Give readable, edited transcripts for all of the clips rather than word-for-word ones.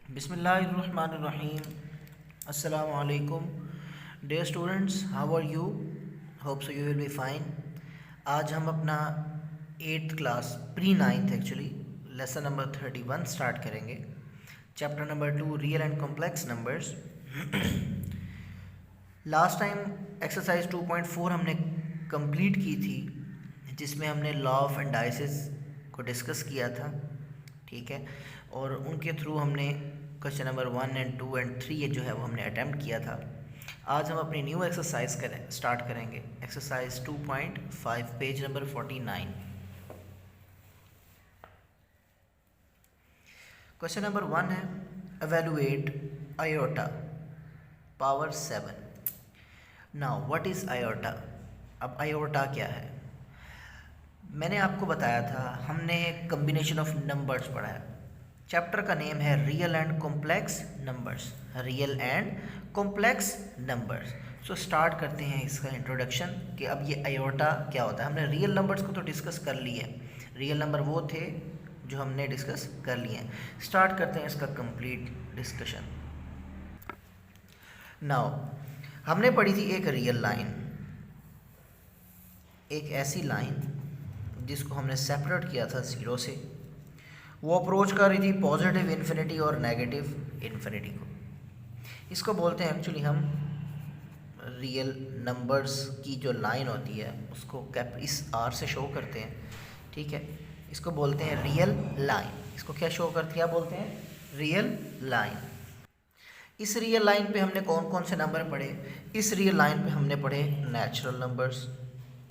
बिस्मिल्लाहिर्रहमानिर्रहीम। अस्सलाम वालेकुम dear students, how are you? Hope so you will be fine. आज हम अपना 8th class pre 9th actually lesson number 31 start करेंगे। Chapter number 2 real and complex numbers. Last time exercise 2.4 हमने complete की थी, जिसमें हमने लॉ ऑफ एंडाइसिस को डिस्कस किया था, ठीक है। और उनके थ्रू हमने क्वेश्चन नंबर 1 एंड 2 एंड 3 जो है वो हमने अटैम्प्ट किया था। आज हम अपनी न्यू एक्सरसाइज स्टार्ट करेंगे। Exercise 2.5 page number 49। Question number 1 है evaluate iota power 7। Now what is iota? अब आयोटा क्या है? मैंने आपको बताया था, हमने कम्बिनेशन ऑफ नंबर्स पढ़ा है। चैप्टर का नेम है real and complex numbers. Real and complex numbers. So start करते हैं इसका इंट्रोडक्शन कि अब ये आयोटा क्या होता है। हमने रियल नंबर्स को तो डिस्कस कर लिए हैं, रियल नंबर वो थे जो हमने डिस्कस कर लिए हैं। स्टार्ट करते हैं इसका कंप्लीट डिस्कशन। नाउ हमने पढ़ी थी एक रियल लाइन, एक ऐसी लाइन जिसको हमने सेपरेट किया था ज़ीरो से। वो अप्रोच कर रही थी पॉजिटिव इन्फिनिटी और नेगेटिव इन्फिनिटी को। इसको बोलते हैं एक्चुअली हम रियल नंबर्स की जो लाइन होती है उसको कैप इस आर से शो करते हैं, ठीक है। इसको बोलते हैं रियल लाइन। इसको क्या शो करती है, क्या बोलते हैं? Real line. इस रियल लाइन पे हमने कौन कौन से नंबर पढ़े? इस रियल लाइन पे हमने पढ़े नेचुरल नंबर्स,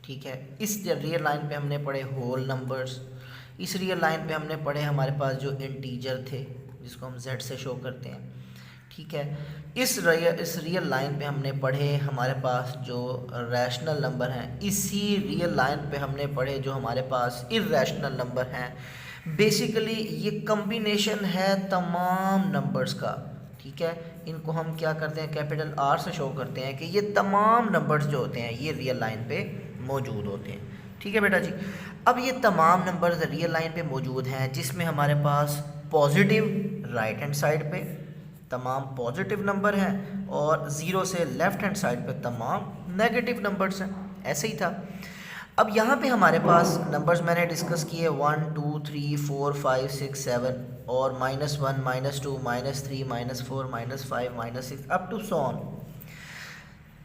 ठीक है। इस रियल लाइन पे हमने पढ़े होल नंबर्स। इस रियल लाइन पे हमने पढ़े हमारे पास जो इंटीजर थे जिसको हम z से शो करते हैं, ठीक है। इस रियल लाइन पे हमने पढ़े हमारे पास जो रैशनल नंबर हैं। इसी रियल लाइन पे हमने पढ़े जो हमारे पास इर्रेशनल नंबर हैं। बेसिकली ये कम्बिनेशन है तमाम नंबर्स का, ठीक है। इनको हम क्या करते हैं, कैपिटल R से शो करते हैं कि ये तमाम नंबर्स जो होते हैं ये रियल लाइन पे मौजूद होते हैं, ठीक है बेटा जी। अब ये तमाम नंबर्स रियल लाइन पे मौजूद हैं, जिसमें हमारे पास पॉजिटिव राइट हैंड साइड पे तमाम पॉजिटिव नंबर हैं और ज़ीरो से लेफ़्ट हैंड साइड पे तमाम नेगेटिव नंबर्स हैं। ऐसे ही था। अब यहाँ पे हमारे पास नंबर्स मैंने डिस्कस किए 1 2 3 4 5 6 7 और -1 -2 -3 -4 -5 -6 अप टू सो ऑन।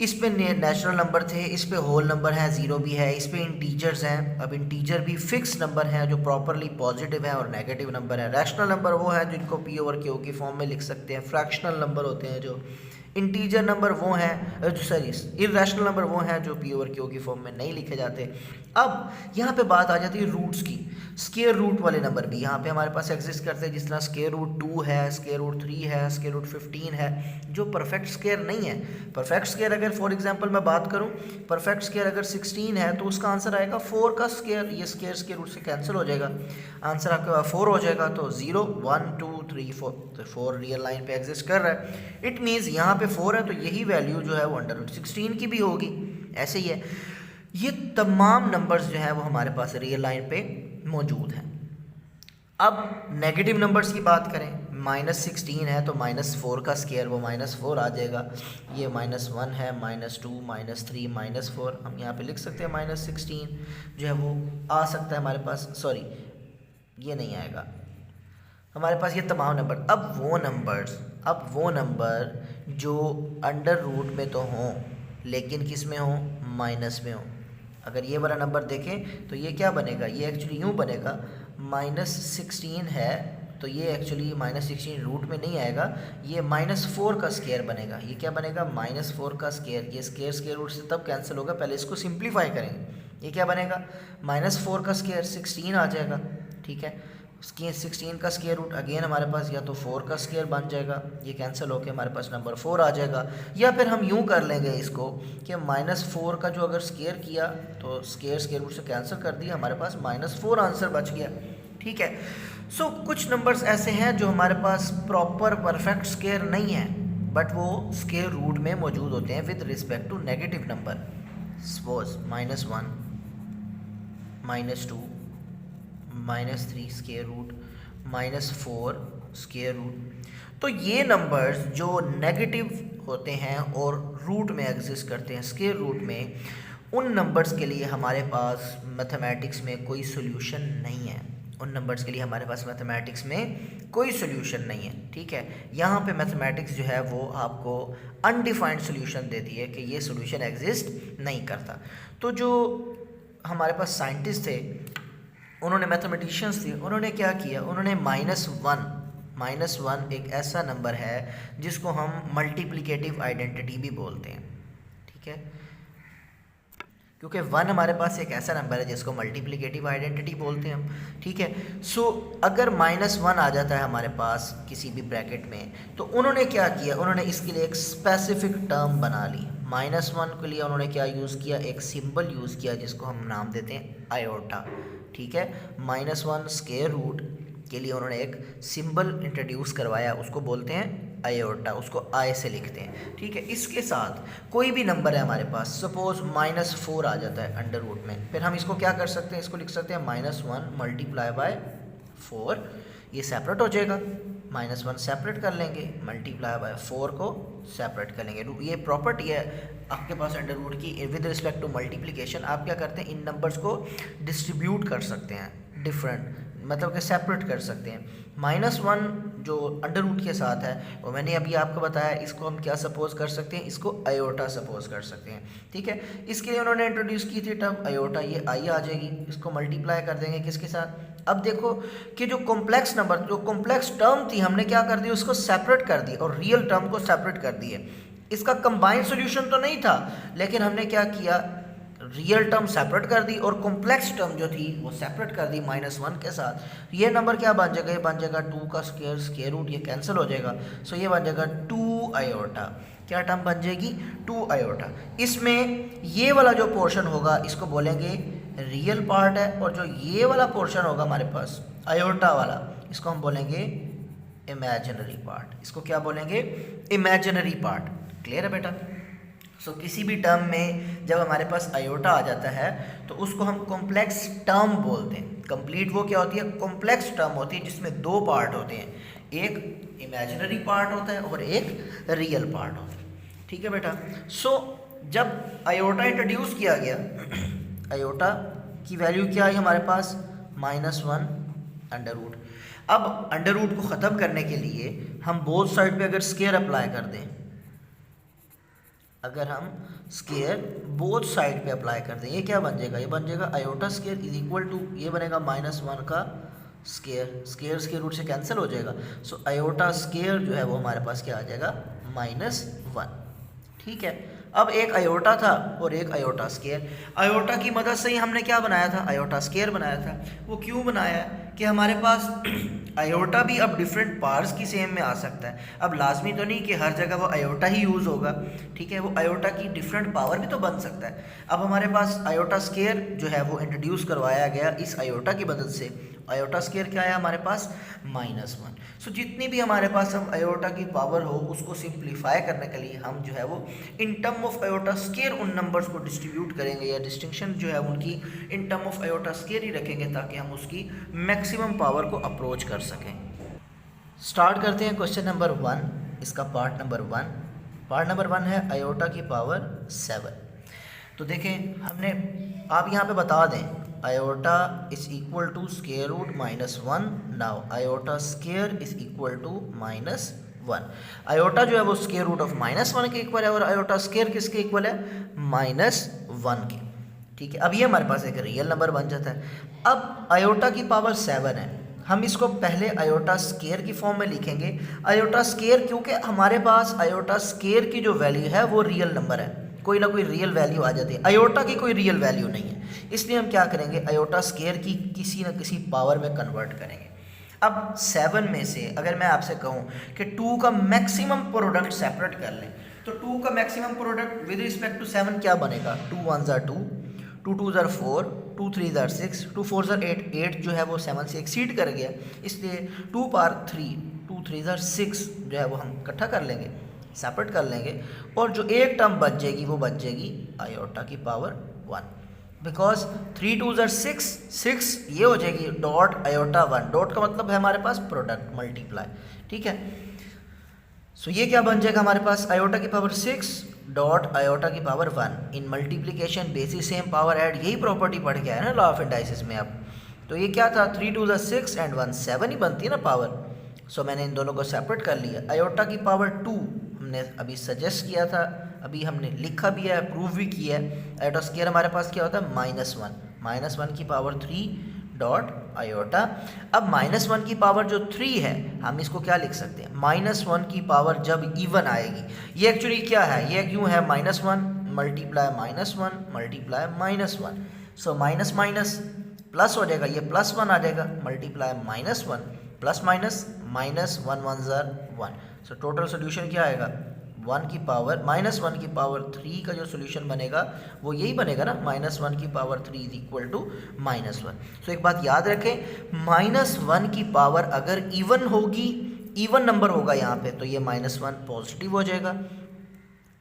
इस पे नेचुरल नंबर थे, इस पे होल नंबर है, ज़ीरो भी है, इस पे इंटीजर्स हैं। अब इंटीजर भी फिक्स नंबर हैं जो प्रॉपरली पॉजिटिव है और नेगेटिव नंबर है। रैशनल नंबर वो हैं जिनको पी ओवर क्यू की फॉर्म में लिख सकते हैं। फ्रैक्शनल नंबर होते हैं जो। इंटीजर नंबर वो हैं, सॉरी इर्रेशनल नंबर वो हैं जो पी ओवर क्यू की फॉर्म में नहीं लिखे जाते। अब यहाँ पे बात आ जाती है रूट्स की। स्क्वायर रूट वाले नंबर भी यहाँ पे हमारे पास एग्जिस्ट करते हैं, जिस तरह स्क्वायर रूट 2 है, स्क्वायर रूट 3 है, स्क्वायर रूट 15 है, जो परफेक्ट स्क्वायर नहीं है। परफेक्ट स्क्वायर अगर फॉर एग्जांपल मैं बात करूँ, परफेक्ट स्क्वायर अगर 16 है तो उसका आंसर आएगा 4 का स्क्वायर। ये स्क्वायर स्क्वायर रूट से कैंसिल हो जाएगा, आंसर आपका 4 हो जाएगा। तो 0 1 2 3 4, तो 4 रियल लाइन पे एग्जिस्ट कर रहा है। इट मीन्स यहाँ पे 4 है तो यही वैल्यू जो है वो √16 की भी होगी। ऐसे ही है, ये तमाम नंबर्स जो है वो हमारे पास रियल लाइन पे मौजूद हैं। अब नेगेटिव नंबर्स की बात करें, -16 है तो -4 का स्क्वायर वो -4 आ जाएगा। ये -1 है, -2 -3 -4, हम यहाँ पे लिख सकते हैं -16 जो है वो आ सकता है हमारे पास। सॉरी, ये नहीं आएगा हमारे पास ये तमाम नंबर। अब वो नंबर जो अंडर रूट में तो हों लेकिन किस में हों, माइनस में हों। अगर ये वाला नंबर देखें तो ये क्या बनेगा, ये एक्चुअली यूँ बनेगा, -16 है तो ये एक्चुअली -16 रूट में नहीं आएगा, ये -4 का स्क्वायर बनेगा। ये क्या बनेगा, -4 का स्क्वायर। ये स्क्वायर स्क्वायर रूट से तब कैंसिल होगा, पहले इसको सिंप्लीफाई करेंगे। ये क्या बनेगा, -4 का स्क्वायर 16 आ जाएगा, ठीक है। 16 का स्क्वायर रूट अगेन हमारे पास या तो 4 का स्क्वायर बन जाएगा, ये कैंसिल होकर हमारे पास नंबर 4 आ जाएगा। या फिर हम यूँ कर लेंगे इसको कि -4 का जो अगर स्क्वायर किया तो स्क्वायर स्क्वायर रूट से कैंसिल कर दिया, हमारे पास -4 आंसर बच गया, ठीक है। सो कुछ नंबर्स ऐसे हैं जो हमारे पास प्रॉपर परफेक्ट स्क्वायर नहीं है बट वो स्क्वायर रूट में मौजूद होते हैं with respect to negative number. Suppose -1 -2 -3 square root -4 square root. तो ये नंबर्स जो नेगेटिव होते हैं और रूट में एग्जिस्ट करते हैं, स्क्वायर रूट में, उन नंबर्स के लिए हमारे पास मैथमेटिक्स में कोई सोल्यूशन नहीं है। उन नंबर्स के लिए हमारे पास मैथमेटिक्स में कोई सोल्यूशन नहीं है, ठीक है। यहाँ पे मैथमेटिक्स जो है वो आपको अनडिफाइंड सोल्यूशन देती है कि ये सोल्यूशन एग्जिस्ट नहीं करता। तो जो हमारे पास साइंटिस्ट थे, उन्होंने, मैथमेटिशियंस थे, उन्होंने क्या किया, उन्होंने -1 एक ऐसा नंबर है जिसको हम मल्टीप्लिकेटिव आइडेंटिटी भी बोलते हैं, ठीक है, क्योंकि 1 हमारे पास एक ऐसा नंबर है जिसको मल्टीप्लिकेटिव आइडेंटिटी बोलते हैं हम, ठीक है। सो अगर -1 आ जाता है हमारे पास किसी भी ब्रैकेट में, तो उन्होंने क्या किया, उन्होंने इसके लिए एक स्पेसिफिक टर्म बना ली। -1 के लिए उन्होंने क्या यूज़ किया, एक सिंबल यूज़ किया जिसको हम नाम देते हैं आयोटा, ठीक है। -1 स्क्वायर रूट के लिए उन्होंने एक सिंबल इंट्रोड्यूस करवाया, उसको बोलते हैं आयोटा, उसको आई से लिखते हैं, ठीक है। इसके साथ कोई भी नंबर है हमारे पास, सपोज -4 आ जाता है अंडर रूट में, फिर हम इसको क्या कर सकते हैं, इसको लिख सकते हैं -1 मल्टीप्लाई बाय 4, ये सेपरेट हो जाएगा, -1 सेपरेट कर लेंगे, मल्टीप्लाई बाय 4 को सेपरेट कर लेंगे। ये प्रॉपर्टी है आपके पास अंडर रूट की विद रिस्पेक्ट टू मल्टीप्लिकेशन। आप क्या करते हैं, इन नंबर्स को डिस्ट्रीब्यूट कर सकते हैं, डिफरेंट मतलब कि सेपरेट कर सकते हैं। -1 जो अंडर रूट के साथ है, वो मैंने अभी आपको बताया, इसको हम क्या सपोज कर सकते हैं, इसको आयोटा सपोज कर सकते हैं, ठीक है। इसके लिए उन्होंने इंट्रोड्यूस की थी टर्म आयोटा, ये आई आ जाएगी, इसको मल्टीप्लाई कर देंगे किसके साथ। अब देखो कि जो कॉम्प्लेक्स नंबर, जो कॉम्प्लेक्स टर्म थी, हमने क्या कर दिया, उसको सेपरेट कर दिया और रियल टर्म को सेपरेट कर दिए। इसका कंबाइंड सोल्यूशन तो नहीं था, लेकिन हमने क्या किया, रियल टर्म सेपरेट कर दी और कॉम्प्लेक्स टर्म जो थी वो सेपरेट कर दी -1 के साथ। ये नंबर क्या बन जाएगा, ये बन जाएगा 2 का स्क्वायर रूट, ये कैंसिल हो जाएगा, सो ये बन जाएगा 2 आयोटा। क्या टर्म बन जाएगी, 2 आयोटा। इसमें ये वाला जो पोर्शन होगा इसको बोलेंगे रियल पार्ट है, और जो ये वाला पोर्शन होगा हमारे पास आयोटा वाला, इसको हम बोलेंगे इमेजिनरी पार्ट। इसको क्या बोलेंगे, इमेजिनरी पार्ट। क्लियर है बेटा। सो किसी भी टर्म में जब हमारे पास आयोटा आ जाता है तो उसको हम कॉम्प्लेक्स टर्म बोलते हैं। कंप्लीट वो क्या होती है, कॉम्प्लेक्स टर्म होती है जिसमें 2 पार्ट होते हैं, एक इमेजिनरी पार्ट होता है और एक रियल पार्ट होता है, ठीक है बेटा। सो जब आयोटा इंट्रोड्यूस किया गया, आयोटा की वैल्यू क्या आई हमारे पास, -1 अंडर रूट। अब अंडर रूट को ख़त्म करने के लिए हम बोथ साइड पे अगर स्क्वायर अप्लाई कर दें, अगर हम स्क्वायर बोथ साइड पे अप्लाई कर दें, ये क्या बन जाएगा, ये बन जाएगा iota square is equal to, ये बनेगा -1 का स्क्वायर, स्क्वायर रूट से कैंसिल हो जाएगा। सो आयोटा स्क्वायर जो है वो हमारे पास क्या आ जाएगा, -1, ठीक है। अब एक आयोटा था और एक आयोटा स्क्वायर। आयोटा की मदद से ही हमने क्या बनाया था, आयोटा स्क्वायर बनाया था। वो क्यों बनाया कि हमारे पास आयोटा भी अब डिफरेंट पार्ट्स की सेम में आ सकता है। अब लाजमी तो नहीं कि हर जगह वो आयोटा ही यूज़ होगा, ठीक है, वो आयोटा की डिफरेंट पावर भी तो बन सकता है। अब हमारे पास आयोटा स्क्वायर जो है वो इंट्रोड्यूस करवाया गया इस आयोटा की मदद से। आयोटा स्क्वायर क्या है हमारे पास, -1। सो जितनी भी हमारे पास अब आयोटा की पावर हो उसको सिंप्लीफाई करने के लिए हम जो है वो in term of iota square उन नंबर्स को डिस्ट्रीब्यूट करेंगे, या डिस्टिंक्शन जो है उनकी in term of iota square ही रखेंगे ताकि हम उसकी मैक्सिमम पावर को अप्रोच कर सकें। स्टार्ट करते हैं क्वेश्चन नंबर 1, इसका पार्ट नंबर 1। पार्ट नंबर 1 है आयोटा की पावर 7। तो देखें, हमने, आप यहाँ पे बता दें, iota is equal to square root -1। Now iota square is equal to -1। Iota जो है वो स्क्वायर रूट ऑफ -1 के इक्वल है और आयोटा स्क्वायर किसके इक्वल है, -1 के, ठीक है। अब ये हमारे पास एक रियल नंबर बन जाता है। अब आयोटा की पावर 7 है, हम इसको पहले आयोटा स्क्वायर की फॉर्म में लिखेंगे। आयोटा स्क्वायर क्योंकि हमारे पास आयोटा स्क्वायर की जो वैल्यू है वो रियल नंबर है, कोई ना कोई रियल वैल्यू आ जाती है। आयोटा की कोई रियल वैल्यू नहीं है, इसलिए हम क्या करेंगे, आयोटा स्क्वायर की किसी न किसी पावर में कन्वर्ट करेंगे। अब 7 में से अगर मैं आपसे कहूँ कि 2 का मैक्सिमम प्रोडक्ट सेपरेट कर लें, तो 2 का maximum product with respect to 7 क्या बनेगा, 2 1 ज़ा 2, 2 2 ज़ा 4, 2 3 ज़ा 6, 2 4 ज़ा 8। 8 जो है वो 7 से एक्सीड कर गया, इसलिए 2 पावर 3, 2 3 ज़ा 6 जो है वो हम इकट्ठा कर लेंगे, सेपरेट कर लेंगे, और जो एक टर्म बच जाएगी वो बच जाएगी आयोटा की पावर 1, बिकॉज 3 2 ज़ा 6, 6 ये हो जाएगी डॉट आयोटा 1। डॉट का मतलब है हमारे पास प्रोडक्ट, मल्टीप्लाई, ठीक है। सो ये क्या बन जाएगा हमारे पास, आयोटा की पावर 6 डॉट आयोटा की पावर 1 इन multiplication basis same power add, यही प्रॉपर्टी पढ़ के आया ना लॉ ऑफ इंडाइसिस में आप। तो ये क्या था, 3 2 6 एंड 1 7 ही बनती है ना पावर। सो मैंने इन दोनों को सेपरेट कर लिया। आयोटा की पावर 2 हमने अभी सजेस्ट किया था, अभी हमने लिखा भी है, प्रूव भी किया है। आयोटा स्क्वायर हमारे पास क्या होता है, -1 की पावर 3 डॉट आयोटा। अब -1 की पावर जो 3 है, हम इसको क्या लिख सकते हैं, -1 की पावर जब इवन आएगी, ये एक्चुअली क्या है, ये क्यों है -1 multiply -1 multiply -1। So minus minus plus हो जाएगा, ये +1 आ जाएगा, मल्टीप्लाई -1 प्लस माइनस -1 1 ज़र 1। सो टोटल सोल्यूशन क्या आएगा, 1 की पावर -1 की पावर 3 का जो सोल्यूशन बनेगा वो यही बनेगा ना, -1 की पावर 3 इज इक्वल टू -1। सो एक बात याद रखें, -1 की पावर अगर इवन होगी, इवन नंबर होगा यहाँ पे, तो ये -1 पॉजिटिव हो जाएगा।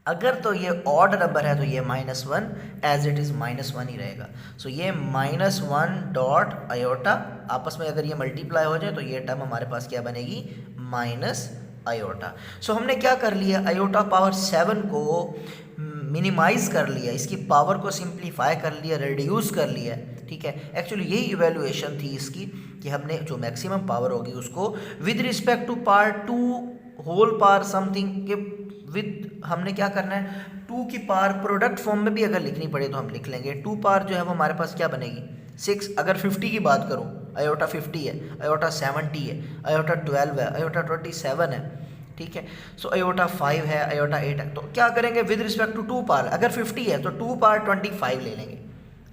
अगर तो ये ऑड नंबर है तो ये -1 एज इट इज़ -1 ही रहेगा। सो ये -1 डॉट आयोटा आपस में अगर ये मल्टीप्लाई हो जाए तो ये टर्म हमारे पास क्या बनेगी, माइनस आयोटा। सो हमने क्या कर लिया, आयोटा पावर 7 को मिनिमाइज कर लिया, इसकी पावर को सिंप्लीफाई कर लिया, रिड्यूस कर लिया, ठीक है। एक्चुअली यही इवेल्युएशन थी इसकी कि हमने जो मैक्सिमम पावर होगी उसको with respect to part 2 whole power something के विद हमने क्या करना है, 2 की पावर प्रोडक्ट फॉर्म में भी अगर लिखनी पड़े तो हम लिख लेंगे। 2 पावर जो है वो हमारे पास क्या बनेगी 6। अगर 50 की बात करूँ, आयोटा 50 है, आयोटा 70 है, आयोटा 12 है, आयोटा 27 है, ठीक है। सो आयोटा 5 है, आयोटा 8 है। तो क्या करेंगे विद रिस्पेक्ट टू 2 पावर, अगर 50 है तो 2 पावर 25 ले लेंगे,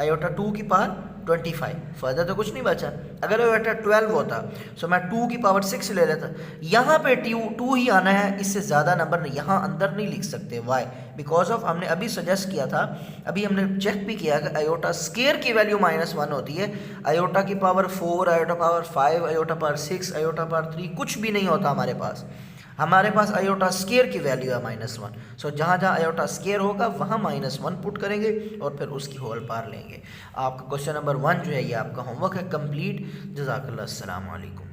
आयोटा 2 की पावर 25, फर्दर तो कुछ नहीं बचा। अगर आयोटा 12 होता सो मैं 2 की पावर 6 ले लेता। यहाँ पे 2 ही आना है, इससे ज़्यादा नंबर यहाँ अंदर नहीं लिख सकते। वाई, बिकॉज ऑफ हमने अभी सजेस्ट किया था, अभी हमने चेक भी किया कि आयोटा स्केयर की वैल्यू -1 होती है, आयोटा की power 4, iota power 5, iota power 6, iota power 3 कुछ भी नहीं होता हमारे पास। हमारे पास आयोटा स्केयर की वैल्यू है -1। सो जहाँ जहाँ आयोटा स्केयर होगा वहाँ -1 पुट करेंगे और फिर उसकी होल पार लेंगे। आपका क्वेश्चन नंबर 1 जो है ये आपका होमवर्क है कंप्लीट। जज़ाकल्लाह, अस्सलाम वालेकुम।